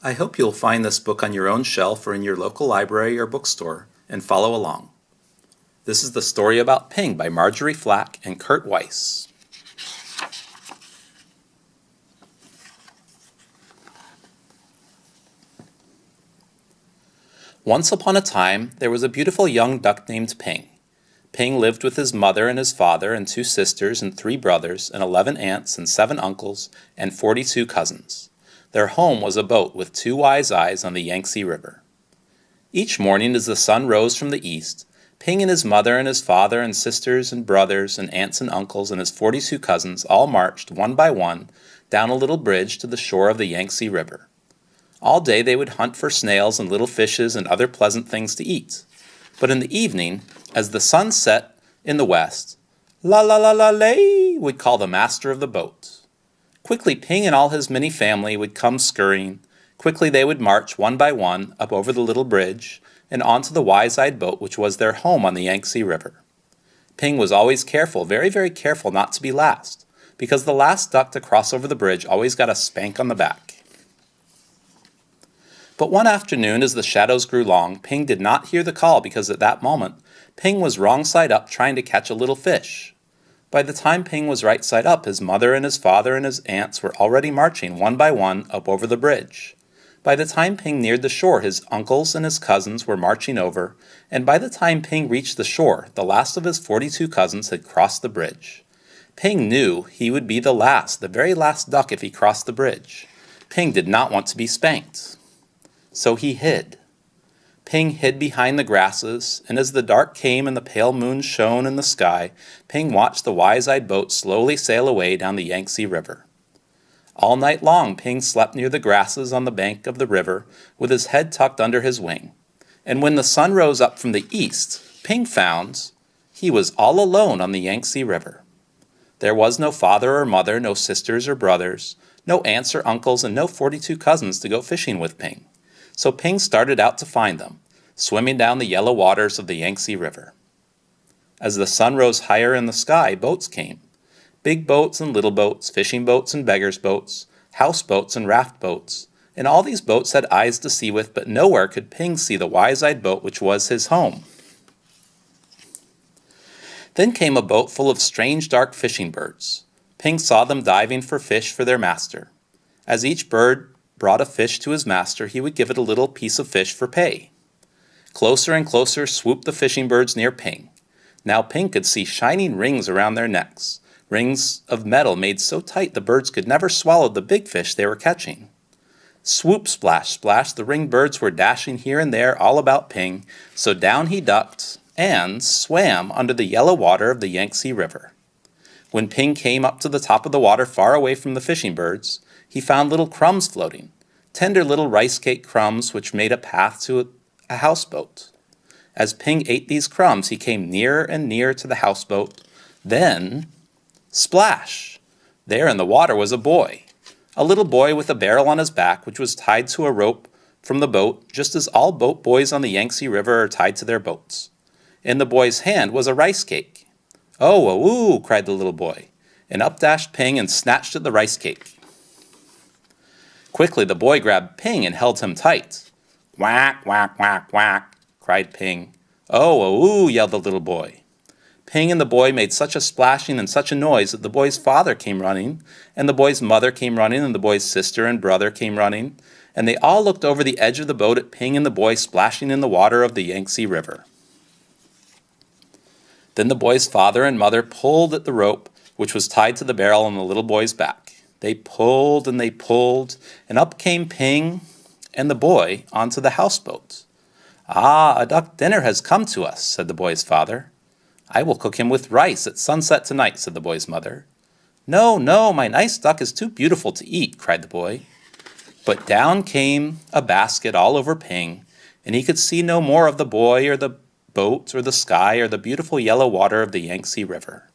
I hope you'll find this book on your own shelf or in your local library or bookstore and follow along. This is the story about Ping by Marjorie Flack and Kurt Weiss. Once upon a time, there was a beautiful young duck named Ping. Ping lived with his mother and his father and 2 sisters and 3 brothers and 11 aunts and 7 uncles and 42 cousins. Their home was a boat with 2 wise eyes on the Yangtze River. Each morning as the sun rose from the east, Ping and his mother and his father and sisters and brothers and aunts and uncles and his 42 cousins all marched one by one down a little bridge to the shore of the Yangtze River. All day they would hunt for snails and little fishes and other pleasant things to eat. But in the evening, as the sun set in the west, la la la la lay would call the master of the boat. Quickly Ping and all his many family would come scurrying. Quickly they would march one by one up over the little bridge and onto the wise-eyed boat which was their home on the Yangtze River. Ping was always careful, very, very careful not to be last, because the last duck to cross over the bridge always got a spank on the back. But one afternoon, as the shadows grew long, Ping did not hear the call because at that moment, Ping was wrong side up trying to catch a little fish. By the time Ping was right side up, his mother and his father and his aunts were already marching one by one up over the bridge. By the time Ping neared the shore, his uncles and his cousins were marching over, and by the time Ping reached the shore, the last of his 42 cousins had crossed the bridge. Ping knew he would be the very last duck if he crossed the bridge. Ping did not want to be spanked. So he hid. Ping hid behind the grasses, and as the dark came and the pale moon shone in the sky, Ping watched the wise-eyed boat slowly sail away down the Yangtze River. All night long Ping slept near the grasses on the bank of the river with his head tucked under his wing. And when the sun rose up from the east, Ping found he was all alone on the Yangtze River. There was no father or mother, no sisters or brothers, no aunts or uncles, and no 42 cousins to go fishing with Ping. So Ping started out to find them, swimming down the yellow waters of the Yangtze River. As the sun rose higher in the sky, boats came. Big boats and little boats, fishing boats and beggars' boats, houseboats and raft boats. And all these boats had eyes to see with, but nowhere could Ping see the wise-eyed boat which was his home. Then came a boat full of strange dark fishing birds. Ping saw them diving for fish for their master. As each bird brought a fish to his master, he would give it a little piece of fish for pay. Closer and closer swooped the fishing birds near Ping. Now Ping could see shining rings around their necks, rings of metal made so tight the birds could never swallow the big fish they were catching. Swoop, splash, splash, the ringed birds were dashing here and there all about Ping, so down he ducked and swam under the yellow water of the Yangtze River. When Ping came up to the top of the water far away from the fishing birds, he found little crumbs floating, tender little rice cake crumbs which made a path to a houseboat. As Ping ate these crumbs, he came nearer and nearer to the houseboat. Then, splash! There in the water was a little boy with a barrel on his back which was tied to a rope from the boat, just as all boat boys on the Yangtze River are tied to their boats. In the boy's hand was a rice cake. "Oh, oh, ooh!" cried the little boy, and up dashed Ping and snatched at the rice cake. Quickly the boy grabbed Ping and held him tight. "Whack, whack, whack, whack," cried Ping. "Oh, oh, ooh," yelled the little boy. Ping and the boy made such a splashing and such a noise that the boy's father came running, and the boy's mother came running, and the boy's sister and brother came running, and they all looked over the edge of the boat at Ping and the boy splashing in the water of the Yangtze River. Then the boy's father and mother pulled at the rope which was tied to the barrel on the little boy's back. They pulled, and up came Ping and the boy onto the houseboat. "Ah, a duck dinner has come to us," said the boy's father. "I will cook him with rice at sunset tonight," said the boy's mother. "No, no, my nice duck is too beautiful to eat," cried the boy. But down came a basket all over Ping, and he could see no more of the boy or the boat or the sky or the beautiful yellow water of the Yangtze River.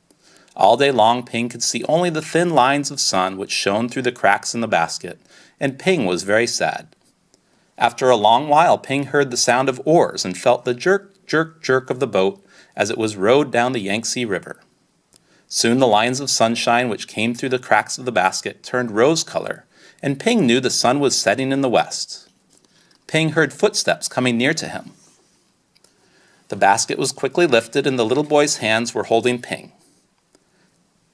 All day long Ping could see only the thin lines of sun which shone through the cracks in the basket, and Ping was very sad. After a long while Ping heard the sound of oars and felt the jerk, jerk, jerk of the boat as it was rowed down the Yangtze River. Soon the lines of sunshine which came through the cracks of the basket turned rose color, and Ping knew the sun was setting in the west. Ping heard footsteps coming near to him. The basket was quickly lifted, and the little boy's hands were holding Ping.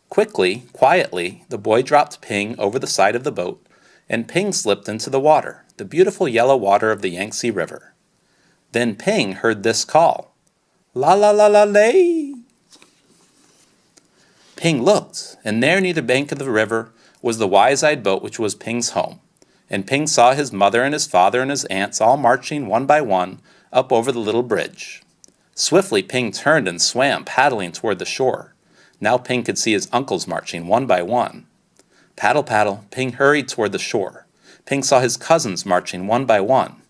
Quickly, quietly, the boy dropped Ping over the side of the boat, and Ping slipped into the water, the beautiful yellow water of the Yangtze River. Then Ping heard this call, "La la la la lay." Ping looked, and there near the bank of the river was the wise-eyed boat which was Ping's home, and Ping saw his mother and his father and his aunts all marching one by one up over the little bridge. Swiftly Ping turned and swam, paddling toward the shore. Now Ping could see his uncles marching one by one. Paddle, paddle, Ping hurried toward the shore. Ping saw his cousins marching one by one.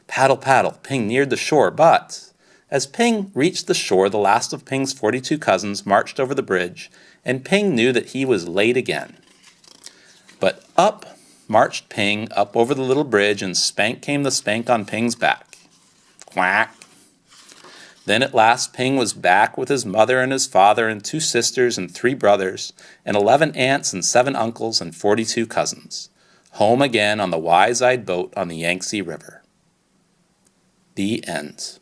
Paddle, paddle, Ping neared the shore, but as Ping reached the shore, the last of Ping's 42 cousins marched over the bridge, and Ping knew that he was late again. But up marched Ping up over the little bridge, and spank came the spank on Ping's back. Quack! Then at last Ping was back with his mother and his father and 2 sisters and 3 brothers and 11 aunts and 7 uncles and 42 cousins, home again on the wise-eyed boat on the Yangtze River. The end.